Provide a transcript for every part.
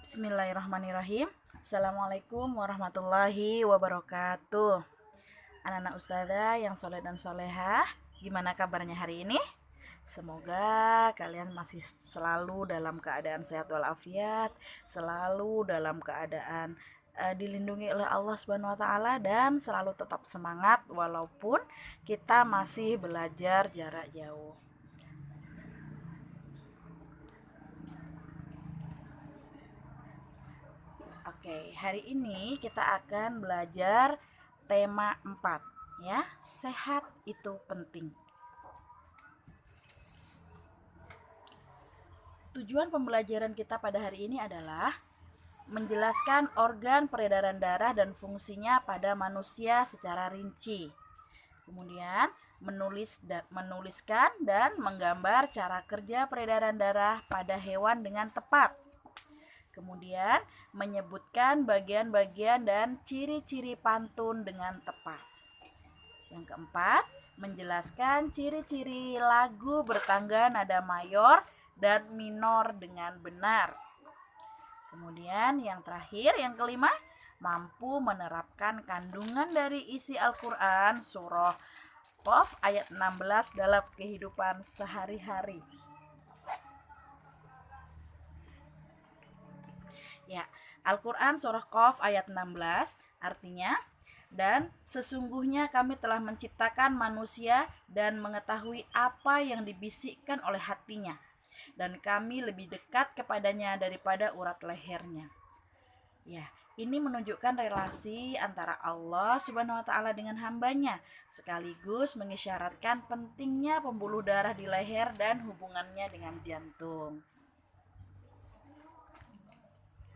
Bismillahirrahmanirrahim. Assalamualaikum warahmatullahi wabarakatuh. Anak-anak ustazah yang soleh dan solehah, gimana kabarnya hari ini? Semoga kalian masih selalu dalam keadaan sehat walafiat, selalu dalam keadaan dilindungi oleh Allah Subhanahu wa taala, dan selalu tetap semangat walaupun kita masih belajar jarak jauh. Oke, hari ini kita akan belajar tema 4 ya. Sehat itu penting. Tujuan pembelajaran kita pada hari ini adalah menjelaskan organ peredaran darah dan fungsinya pada manusia secara rinci. Kemudian menuliskan dan menggambar cara kerja peredaran darah pada hewan dengan tepat. Kemudian menyebutkan bagian-bagian dan ciri-ciri pantun dengan tepat. Yang keempat, menjelaskan ciri-ciri lagu bertangga nada mayor dan minor dengan benar. Kemudian yang terakhir, yang kelima, mampu menerapkan kandungan dari isi Al-Quran surah Qaf ayat 16 dalam kehidupan sehari-hari. Ya, Al-Quran surah Qaf ayat 16 artinya, dan sesungguhnya kami telah menciptakan manusia dan mengetahui apa yang dibisikkan oleh hatinya, dan kami lebih dekat kepadanya daripada urat lehernya. Ya, ini menunjukkan relasi antara Allah Subhanahu wa taala dengan hambanya, sekaligus mengisyaratkan pentingnya pembuluh darah di leher dan hubungannya dengan jantung.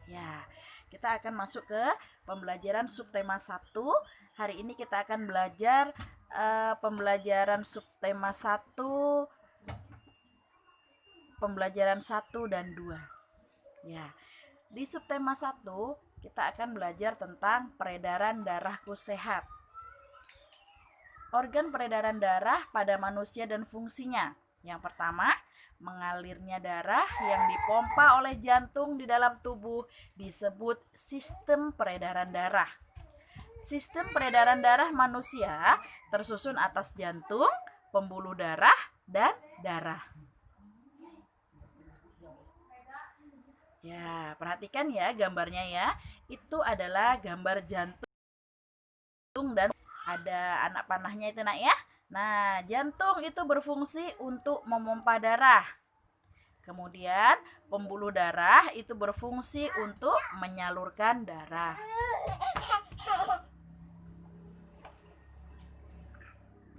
Ya, kita akan masuk ke pembelajaran subtema 1. Hari ini kita akan belajar pembelajaran subtema 1, pembelajaran 1 dan 2. Ya, di subtema 1 kita akan belajar tentang peredaran darahku sehat. Organ peredaran darah pada manusia dan fungsinya. Yang pertama, mengalirnya darah yang dipompa oleh jantung di dalam tubuh disebut sistem peredaran darah. Sistem peredaran darah manusia tersusun atas jantung, pembuluh darah, dan darah. Ya, perhatikan ya gambarnya ya. Itu adalah gambar jantung dan ada anak panahnya itu nak ya. Nah, jantung itu berfungsi untuk memompa darah. Kemudian pembuluh darah itu berfungsi untuk menyalurkan darah.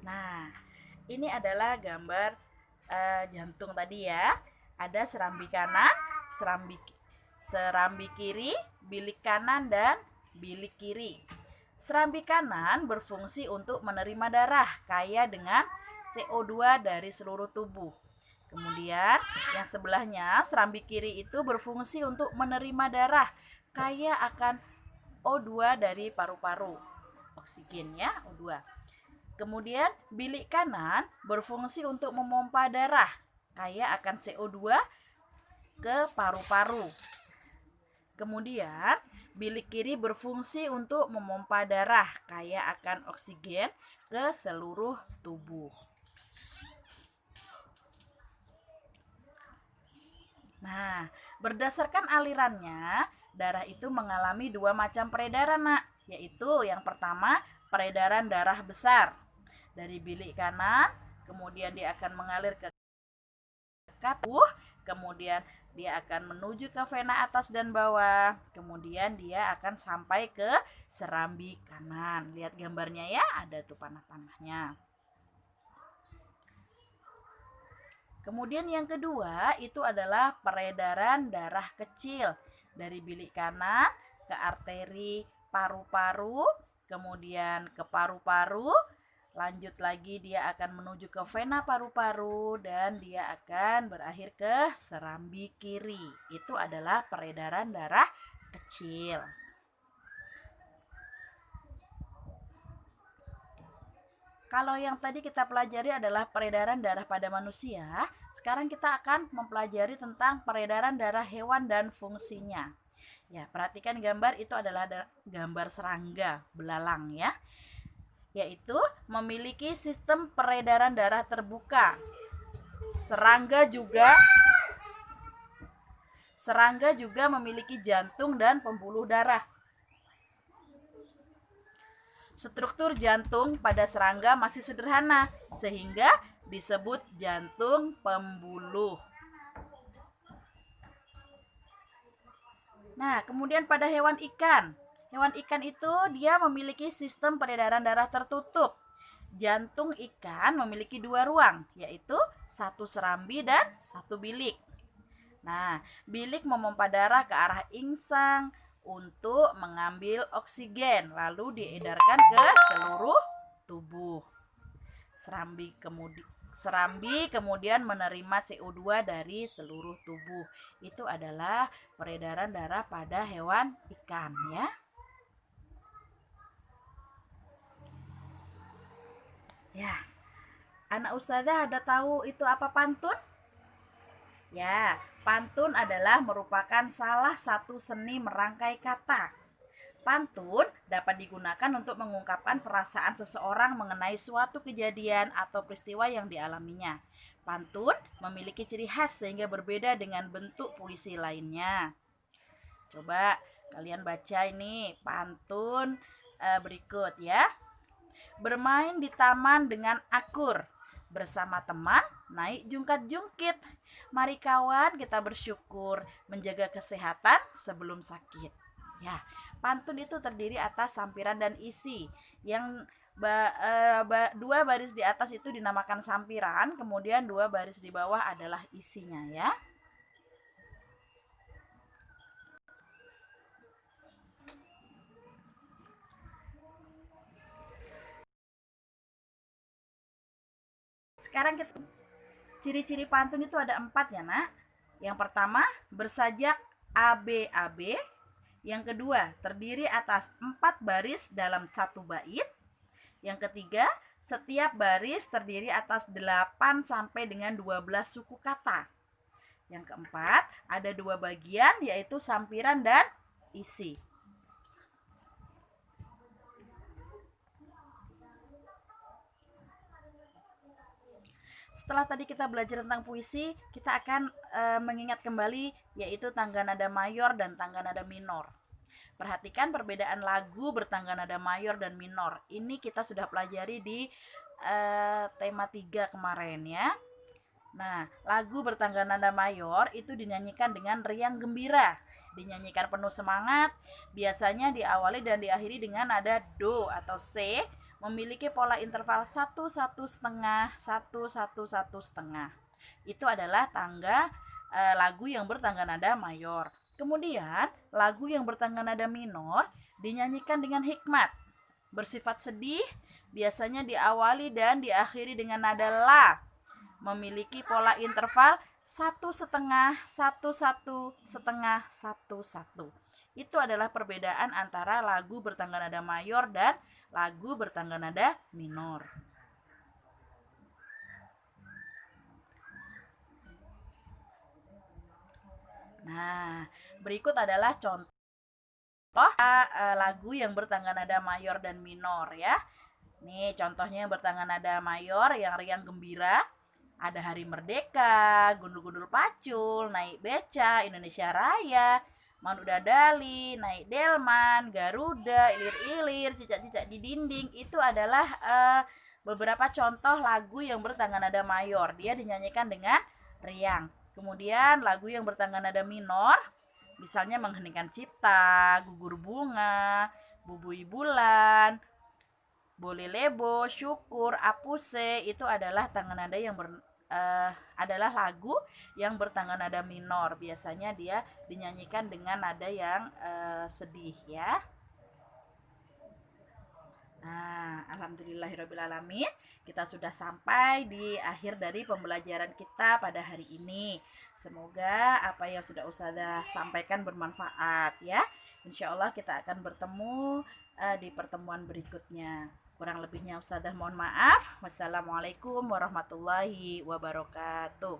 Nah, ini adalah gambar jantung tadi ya. Ada serambi kanan, serambi kiri, bilik kanan, dan bilik kiri. Serambi kanan berfungsi untuk menerima darah kaya dengan CO2 dari seluruh tubuh. Kemudian yang sebelahnya, serambi kiri itu berfungsi untuk menerima darah kaya akan O2 dari paru-paru. Oksigen ya, O2. Kemudian bilik kanan berfungsi untuk memompa darah kaya akan CO2 ke paru-paru. Kemudian bilik kiri berfungsi untuk memompa darah kaya akan oksigen ke seluruh tubuh. Nah, berdasarkan alirannya, darah itu mengalami dua macam peredaran, nak, yaitu yang pertama peredaran darah besar dari bilik kanan, kemudian dia akan mengalir ke tubuh, kemudian dia akan menuju ke vena atas dan bawah, kemudian dia akan sampai ke serambi kanan. Lihat gambarnya ya, ada tuh panah-panahnya. Kemudian yang kedua itu adalah peredaran darah kecil dari bilik kanan ke arteri paru-paru, kemudian ke paru-paru, lanjut lagi dia akan menuju ke vena paru-paru, dan dia akan berakhir ke serambi kiri. Itu adalah peredaran darah kecil. Kalau yang tadi kita pelajari adalah peredaran darah pada manusia, sekarang kita akan mempelajari tentang peredaran darah hewan dan fungsinya. Ya, perhatikan gambar itu adalah gambar serangga belalang ya, yaitu memiliki sistem peredaran darah terbuka. Serangga juga memiliki jantung dan pembuluh darah. Struktur jantung pada serangga masih sederhana sehingga disebut jantung pembuluh. Nah, kemudian pada hewan ikan. Hewan ikan itu dia memiliki sistem peredaran darah tertutup. Jantung ikan memiliki 2 ruang, yaitu satu serambi dan satu bilik. Nah, bilik memompa darah ke arah insang untuk mengambil oksigen, lalu diedarkan ke seluruh tubuh. Serambi kemudian menerima CO2 dari seluruh tubuh. Itu adalah peredaran darah pada hewan ikan ya. Ya. Anak ustazah ada tahu itu apa pantun? Ya, pantun adalah merupakan salah satu seni merangkai kata. Pantun dapat digunakan untuk mengungkapkan perasaan seseorang mengenai suatu kejadian atau peristiwa yang dialaminya. Pantun memiliki ciri khas sehingga berbeda dengan bentuk puisi lainnya. Coba kalian baca ini pantun berikut ya. Bermain di taman dengan akur, bersama teman naik jungkat-jungkit. Mari kawan kita bersyukur, menjaga kesehatan sebelum sakit. Ya, pantun itu terdiri atas sampiran dan isi. Yang 2 baris di atas itu dinamakan sampiran, kemudian 2 baris di bawah adalah isinya ya. Sekarang kita ciri-ciri pantun itu ada 4 ya nak. Yang pertama bersajak ABAB. Yang kedua terdiri atas 4 baris dalam 1 bait. Yang ketiga setiap baris terdiri atas 8 sampai dengan 12 suku kata. Yang keempat ada 2 bagian yaitu sampiran dan isi. Setelah tadi kita belajar tentang puisi, kita akan mengingat kembali yaitu tangga nada mayor dan tangga nada minor. Perhatikan perbedaan lagu bertangga nada mayor dan minor. Ini kita sudah pelajari di tema 3 kemarin ya. Nah, lagu bertangga nada mayor itu dinyanyikan dengan riang gembira, dinyanyikan penuh semangat, biasanya diawali dan diakhiri dengan nada do atau C, memiliki pola interval 1 1 setengah 1 1 1 setengah. Itu adalah tangga lagu yang bertangga nada mayor. Kemudian lagu yang bertangga nada minor dinyanyikan dengan hikmat, bersifat sedih, biasanya diawali dan diakhiri dengan nada la, memiliki pola interval 1 setengah 1 1 setengah 1 1. Itu adalah perbedaan antara lagu bertangga nada mayor dan lagu bertangga nada minor. Nah, berikut adalah contoh lagu yang bertangga nada mayor dan minor ya. Nih contohnya yang bertangga nada mayor yang riang gembira. Ada Hari Merdeka, Gundul-gundul pacul, Naik beca, Indonesia Raya, Manu Dadali, Naik delman, Garuda, Ilir-ilir, Cicak-cicak di dinding. Itu adalah beberapa contoh lagu yang bertangga nada mayor. Dia dinyanyikan dengan riang. Kemudian lagu yang bertangga nada minor, misalnya Mengheningkan Cipta, Gugur Bunga, Bubui Bulan, Boleh Lebo, Syukur, Apuse, itu adalah tangga nada yang adalah lagu yang bertangga nada minor. Biasanya dia dinyanyikan dengan nada yang sedih ya. Nah, alhamdulillahirrabbilalamin, kita sudah sampai di akhir dari pembelajaran kita pada hari ini. Semoga apa yang sudah Ustazah sampaikan bermanfaat ya. Insya Allah kita akan bertemu di pertemuan berikutnya. Kurang lebihnya Ustazah mohon maaf. Wassalamualaikum warahmatullahi wabarakatuh.